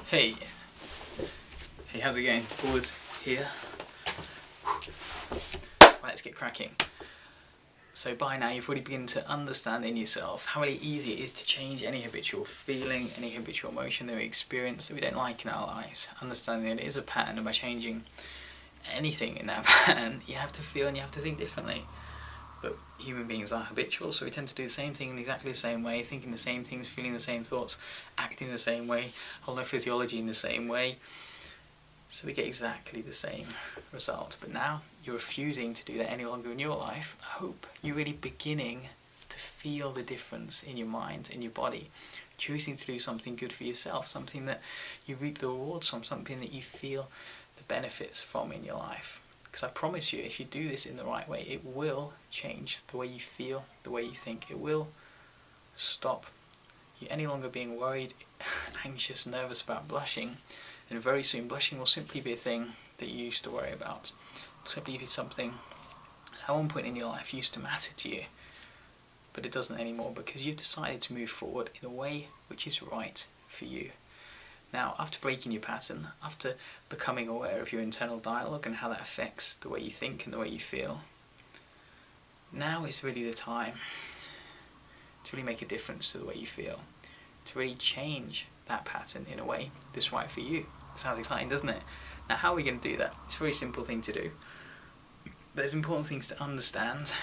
Hey, how's it going? Forwards here. Right, let's get cracking. So by now you've already begun to understand in yourself how really easy it is to change any habitual feeling, any habitual emotion that we experience that we don't like in our lives. Understanding that it is a pattern, and by changing anything in that pattern, you have to feel and you have to think differently. But human beings are habitual, so we tend to do the same thing in exactly the same way, thinking the same things, feeling the same thoughts, acting the same way, holding our physiology in the same way. So we get exactly the same result. But now you're refusing to do that any longer in your life. I hope you're really beginning to feel the difference in your mind, in your body. Choosing to do something good for yourself, something that you reap the rewards from, something that you feel the benefits from in your life. Because I promise you, if you do this in the right way, it will change the way you feel, the way you think. It will stop you any longer being worried, anxious, nervous about blushing. And very soon, blushing will simply be a thing that you used to worry about. It'll simply be something at one point in your life used to matter to you. But it doesn't anymore because you've decided to move forward in a way which is right for you. Now, after breaking your pattern, after becoming aware of your internal dialogue and how that affects the way you think and the way you feel, now is really the time to really make a difference to the way you feel, to really change that pattern in a way that's right for you. It sounds exciting, doesn't it? Now, how are we going to do that? It's a very simple thing to do. But there's important things to understand,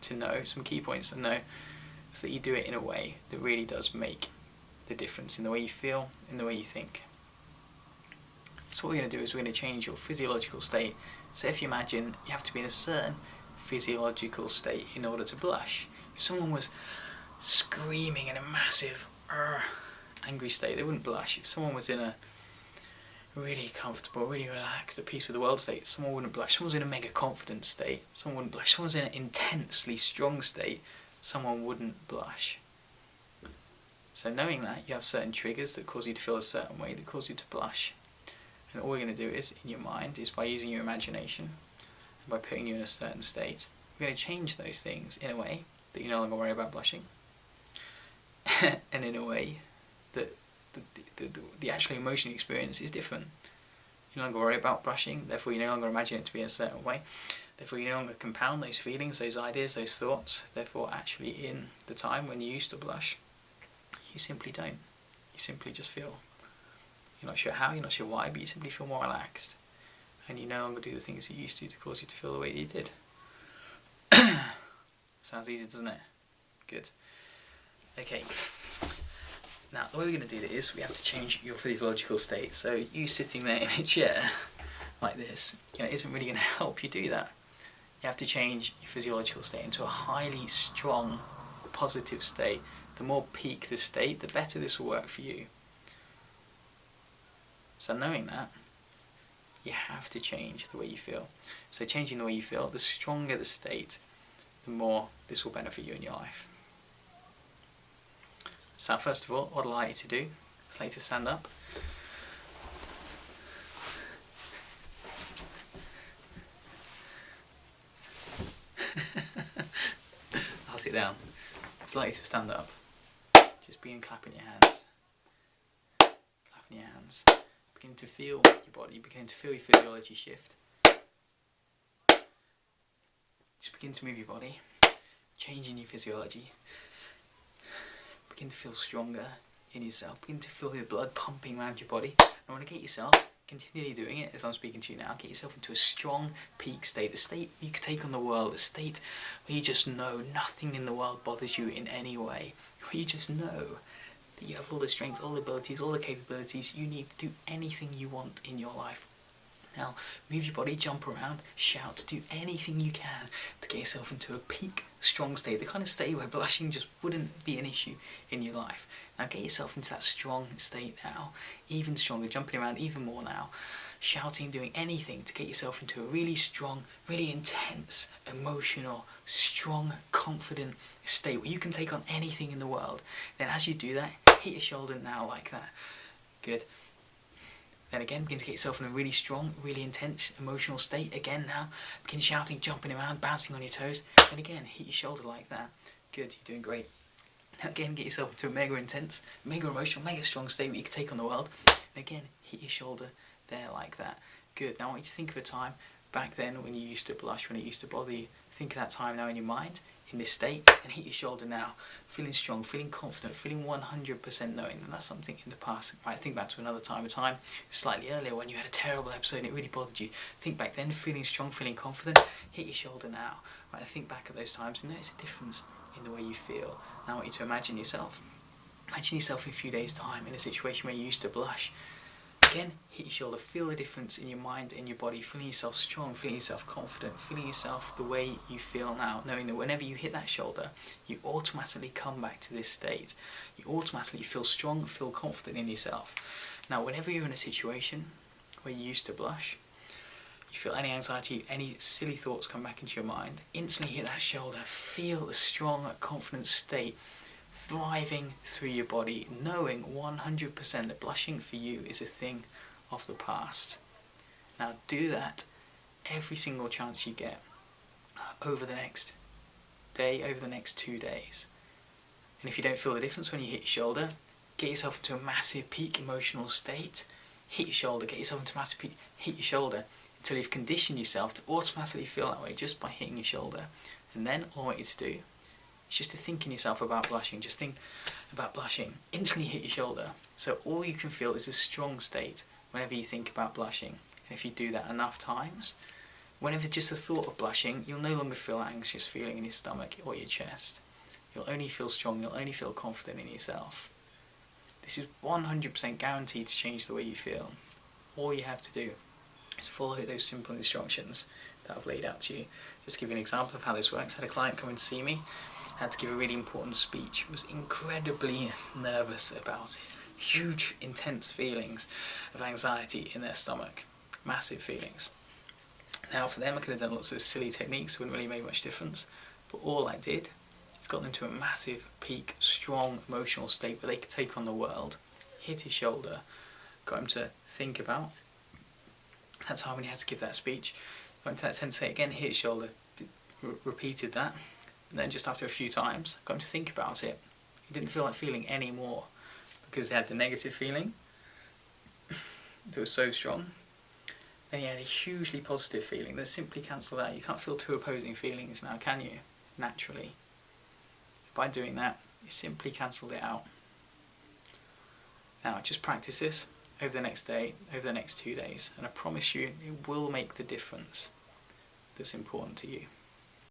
to know, some key points to know, so that you do it in a way that really does make the difference in the way you feel, in the way you think. So what we're going to do is we're going to change your physiological state. So if you imagine you have to be in a certain physiological state in order to blush. If someone was screaming in a massive angry state, they wouldn't blush. If someone was in a really comfortable, really relaxed, at peace with the world state, someone wouldn't blush. Someone was in a mega confident state, someone wouldn't blush. Someone was in an intensely strong state, someone wouldn't blush. So knowing that, you have certain triggers that cause you to feel a certain way, that cause you to blush. And all we're going to do is, in your mind, is by using your imagination, and by putting you in a certain state, we're going to change those things in a way that you no longer worry about blushing. And in a way that the actual emotion experience is different. You no longer worry about blushing, therefore you no longer imagine it to be a certain way. Therefore you no longer compound those feelings, those ideas, those thoughts. Therefore actually in the time when you used to blush, you simply don't. You simply just feel. You're not sure how, you're not sure why, but you simply feel more relaxed. And you no longer do the things you used to cause you to feel the way that you did. Sounds easy, doesn't it? Good. Okay. Now, the way we're going to do it is we have to change your physiological state. So you sitting there in a chair like this, isn't really going to help you do that. You have to change your physiological state into a highly strong, positive state. The more peak the state, the better this will work for you. So knowing that, you have to change the way you feel. So changing the way you feel, the stronger the state, the more this will benefit you in your life. So first of all, what I'd like you to do is like to stand up. I'll sit down. I'd like you to stand up. Just begin clapping your hands. Clapping your hands. Begin to feel your body, begin to feel your physiology shift. Just begin to move your body, changing your physiology. Begin to feel stronger in yourself. Begin to feel your blood pumping around your body. I want to get yourself, continually doing it as I'm speaking to you now, get yourself into a strong peak state, a state you can take on the world, a state where you just know nothing in the world bothers you in any way, where you just know that you have all the strength, all the abilities, all the capabilities you need to do anything you want in your life. Now, move your body, jump around, shout, do anything you can to get yourself into a peak, strong state, the kind of state where blushing just wouldn't be an issue in your life. Now get yourself into that strong state now, even stronger, jumping around even more now, shouting, doing anything to get yourself into a really strong, really intense, emotional, strong, confident state where you can take on anything in the world. Then as you do that, hit your shoulder now like that. Good. Then again, begin to get yourself in a really strong, really intense, emotional state. Again now, begin shouting, jumping around, bouncing on your toes. And again, hit your shoulder like that. Good, you're doing great. Now again, get yourself into a mega intense, mega emotional, mega strong state where you can take on the world. And again, hit your shoulder there like that. Good. Now I want you to think of a time back then when you used to blush, when it used to bother you. Think of that time now in your mind, in this state, and hit your shoulder now. Feeling strong, feeling confident, feeling 100% knowing that that's something in the past. Right, think back to another time, a time slightly earlier when you had a terrible episode and it really bothered you. Think back then, feeling strong, feeling confident, hit your shoulder now. Right, think back at those times and notice a difference in the way you feel. Now I want you to imagine yourself. Imagine yourself in a few days' time in a situation where you used to blush. Again, hit your shoulder, feel the difference in your mind, in your body, feeling yourself strong, feeling yourself confident, feeling yourself the way you feel now, knowing that whenever you hit that shoulder, you automatically come back to this state. You automatically feel strong, feel confident in yourself. Now, whenever you're in a situation where you used to blush, you feel any anxiety, any silly thoughts come back into your mind, instantly hit that shoulder, feel a strong, confident state thriving through your body, knowing 100% that blushing for you is a thing of the past. Now do that every single chance you get over the next day, over the next 2 days. And if you don't feel the difference when you hit your shoulder, get yourself into a massive peak emotional state, hit your shoulder, get yourself into a massive peak, hit your shoulder, until you've conditioned yourself to automatically feel that way just by hitting your shoulder. And then all I want you to do is just to think in yourself about blushing. Just think about blushing. Instantly hit your shoulder. So all you can feel is a strong state whenever you think about blushing. And if you do that enough times, whenever just the thought of blushing, you'll no longer feel that anxious feeling in your stomach or your chest. You'll only feel strong, you'll only feel confident in yourself. This is 100% guaranteed to change the way you feel. All you have to do is follow those simple instructions that I've laid out to you. Just to give you an example of how this works, I had a client come and see me, had to give a really important speech, was incredibly nervous about it. Huge, intense feelings of anxiety in their stomach. Massive feelings. Now for them I could have done lots of silly techniques, wouldn't really make much difference, but all I did is got them to a massive, peak, strong emotional state where they could take on the world, hit his shoulder, got him to think about that time when he had to give that speech, got him to that sensei again, hit his shoulder, repeated that, and then just after a few times, got him to think about it. He didn't feel like feeling any more because he had the negative feeling that was so strong. Then he had a hugely positive feeling that simply cancelled out. You can't feel two opposing feelings now, can you? Naturally. By doing that, you simply cancelled it out. Now, just practice this over the next day, over the next 2 days, and I promise you it will make the difference that's important to you.